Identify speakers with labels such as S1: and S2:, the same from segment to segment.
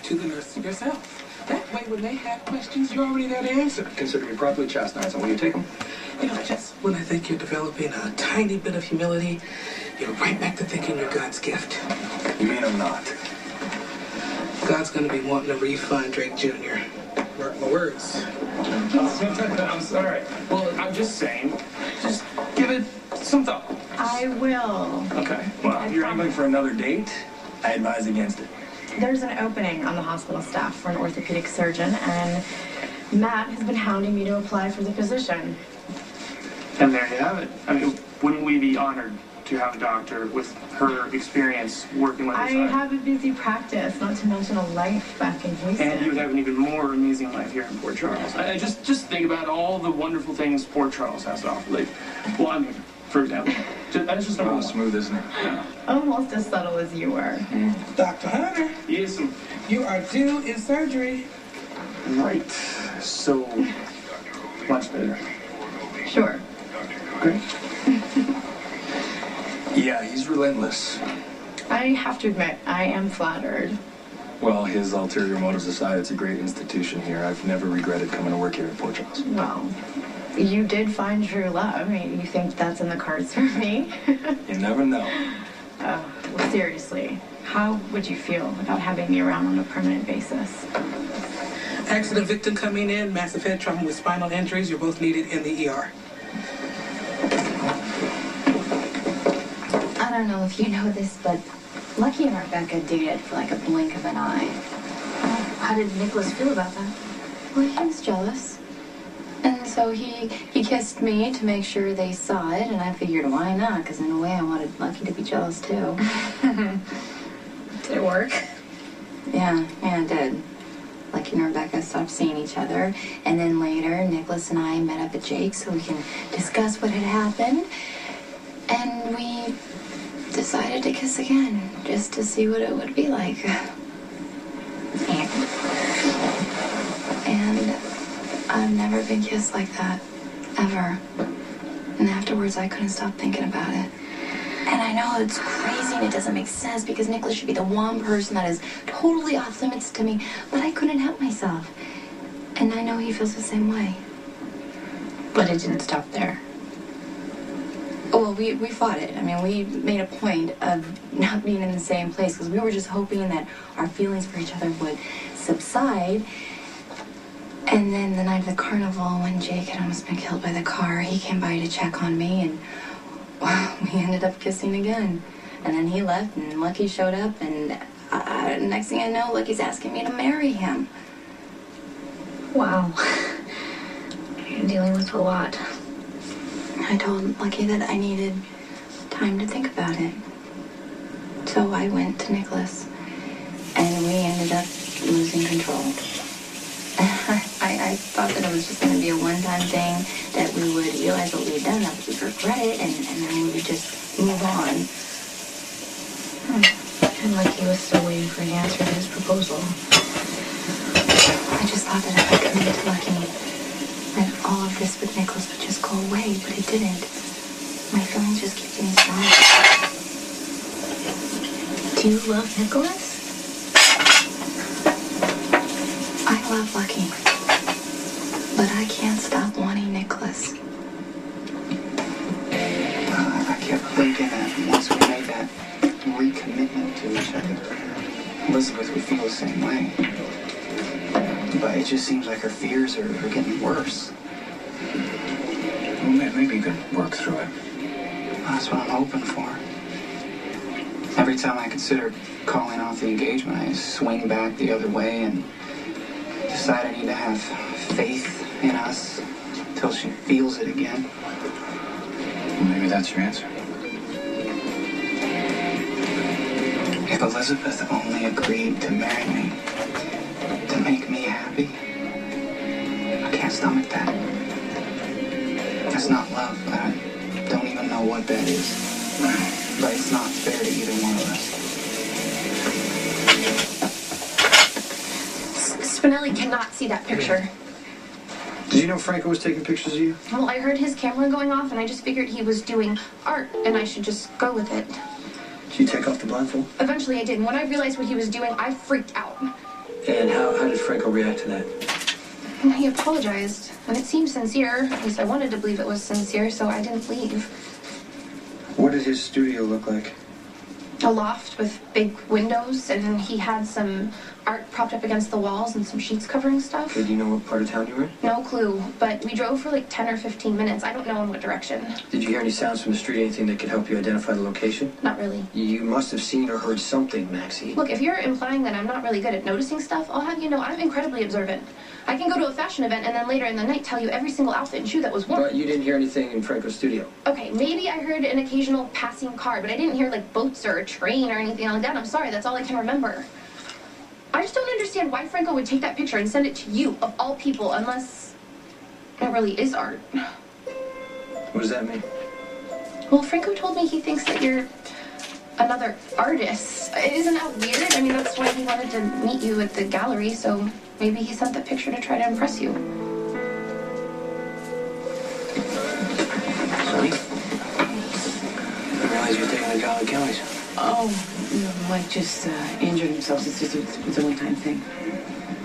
S1: to the nurse yourself. That way, when they have questions, you're already there to answer.
S2: Consider me properly chastised, and will you take them?
S1: You know, just when I think you're developing a tiny bit of humility, you're right back to thinking you're God's gift.
S2: You mean I'm not?
S1: God's gonna be wanting a refund, Drake Jr. Mark my words.
S2: I'm sorry. Well, I'm just saying, just give it some thought.
S3: I will.
S2: Okay. Well, if you're angling for another date, I advise against it.
S3: There's an opening on the hospital staff for an orthopedic surgeon, and Matt has been hounding me to apply for the position.
S4: And there you have it. I mean, wouldn't we be honored to have a doctor with her experience working with us?
S3: I have a busy practice, not to mention a life back in Houston.
S4: And you would have an even more amazing life here in Port Charles. I just think about all the wonderful things Port Charles has to offer. Like, well, I mean, for example, that's just
S2: Oh, smooth, isn't it?
S4: Yeah.
S3: Almost as subtle as you were.
S1: Dr. Hunter,
S4: Yes,
S1: you are due in surgery.
S4: right. So much better.
S3: Sure.
S4: Great.
S2: Yeah, he's relentless.
S3: I have to admit, I am flattered.
S2: Well, his ulterior motives aside, it's a great institution here. I've never regretted coming to work here at Port Charles.
S3: Well, you did find true love. I mean, you think that's in the cards for me?
S2: You never know.
S3: Well, seriously, how would you feel about having me around on a permanent basis?
S1: Accident victim coming in, massive head trauma with spinal injuries. You're both needed in the ER.
S5: I don't know if you know this, but Lucky and Rebecca dated for like a blink of an eye.
S6: How did Nicholas feel about that?
S5: Well, he was jealous. And so he kissed me to make sure they saw it, and I figured, why not? Because in a way, I wanted Lucky to be jealous, too.
S6: Did it work?
S5: Yeah, it did. Lucky and Rebecca stopped seeing each other, and then later, Nicholas and I met up at Jake's so we can discuss what had happened, and we decided to kiss again, just to see what it would be like. And I've never been kissed like that, ever. And afterwards, I couldn't stop thinking about it. And I know it's crazy and it doesn't make sense because Nicholas should be the one person that is totally off limits to me, but I couldn't help myself. And I know he feels the same way.
S6: But it didn't stop there.
S5: Well, we fought it. I mean, we made a point of not being in the same place because we were just hoping that our feelings for each other would subside. And then the night of the carnival, when Jake had almost been killed by the car, he came by to check on me, and well, we ended up kissing again. And then he left, and Lucky showed up, and next thing I know, Lucky's asking me to marry him.
S6: Wow. You're dealing with a lot.
S5: I told Lucky that I needed time to think about it. So I went to Nicholas, and we ended up losing control. I thought that it was just going to be a one-time thing, that we would realize what we had done, that we would regret it, and then we would just move on.
S6: And Lucky was still waiting for an answer to his proposal.
S5: I just thought that if I committed to Lucky, that all of this with Nicholas would just go away, but it didn't. My feelings just kept getting stronger.
S6: Do you love Nicholas?
S5: I love Lucky, but I can't stop wanting Nicholas.
S7: I kept thinking that once we made that recommitment to each other, Elizabeth would feel the same way. But it just seems like her fears are getting worse.
S2: Well, maybe you can work through it.
S7: That's what I'm hoping for. Every time I consider calling off the engagement, I swing back the other way and decide I need to have faith in us till she feels it again.
S2: Well, maybe that's your answer.
S7: If Elizabeth only agreed to marry me, to make me happy, I can't stomach that. That's not love. I don't even know what that is. But it's not fair to either one of us.
S3: Spinelli cannot see that picture.
S2: Did you know Franco was taking pictures of you?
S3: Well, I heard his camera going off, and I just figured he was doing art, and I should just go with it.
S2: Did you take off the blindfold?
S3: Eventually I did, and when I realized what he was doing, I freaked out.
S8: Franco react to that?
S9: He apologized, and it seemed sincere. At least I wanted to believe it was sincere, so I didn't leave.
S7: What did his studio look like?
S9: A loft with big windows, and he had some art propped up against the walls and some sheets covering stuff.
S8: Okay, do you know what part of town you were in?
S9: No clue, but we drove for like 10 or 15 minutes. I don't know in what direction.
S8: Did you hear any sounds from the street, anything that could help you identify the location?
S9: Not really.
S8: You must have seen or heard something, Maxie.
S9: Look, if you're implying that I'm not really good at noticing stuff, I'll have you know I'm incredibly observant. I can go to a fashion event and then later in the night tell you every single outfit and shoe that was worn.
S8: But you didn't hear anything in Franco's studio?
S9: Okay, maybe I heard an occasional passing car, but I didn't hear like boats or a train or anything like that. I'm sorry, that's all I can remember. I just don't understand why Franco would take that picture and send it to you, of all people, unless it really is art.
S8: What does that mean?
S9: Well, Franco told me he thinks that you're another artist. Isn't that weird? I mean, that's why he wanted to meet you at the gallery, so maybe he sent the picture to try to impress you.
S8: Sonny? I didn't realize you were taking the Jolly Kellys.
S10: Oh, no, Mike just injured himself. It's a one-time thing.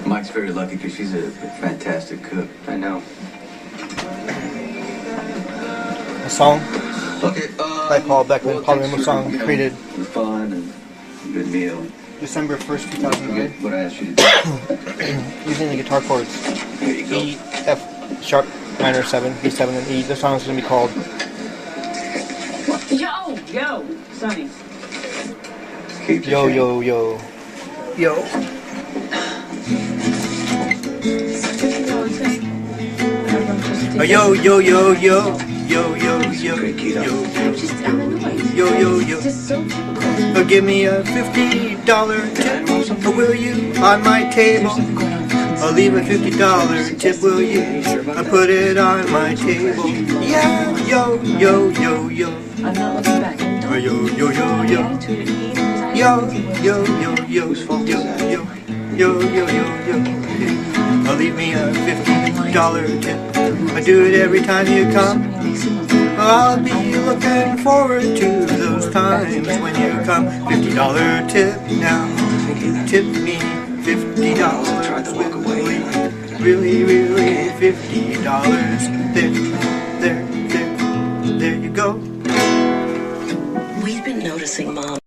S11: Mike's very lucky because she's a fantastic cook.
S8: I know.
S12: A song
S11: Okay,
S12: by Paul Beckman, Paul Ramos song created
S11: fun and good meal.
S12: December 1st, 2008.
S11: What I asked you to do.
S12: Using the guitar chords
S11: Here you go.
S12: E, F sharp, minor 7, B7, and E. The song is going to be called
S10: Yo, Sonny.
S11: Keep
S12: Yo Yo Yo Yo. Yo yo yo yo yo yo yo yo yo yo yo. Give me a $50 tip, or will you, on my table? I'll leave a $50 tip, will you? I put it on my table. Yeah, yo yo yo yo.
S10: I'm not looking back.
S12: Yo yo yo yo. Yo yo yo yo yo yo yo yo. I'll leave me a $50 tip. I do it every time you come. I'll be looking forward to those times when you come. $50 tip now. Tip me $50. Really, really $50. There you go.
S13: We've been noticing Mom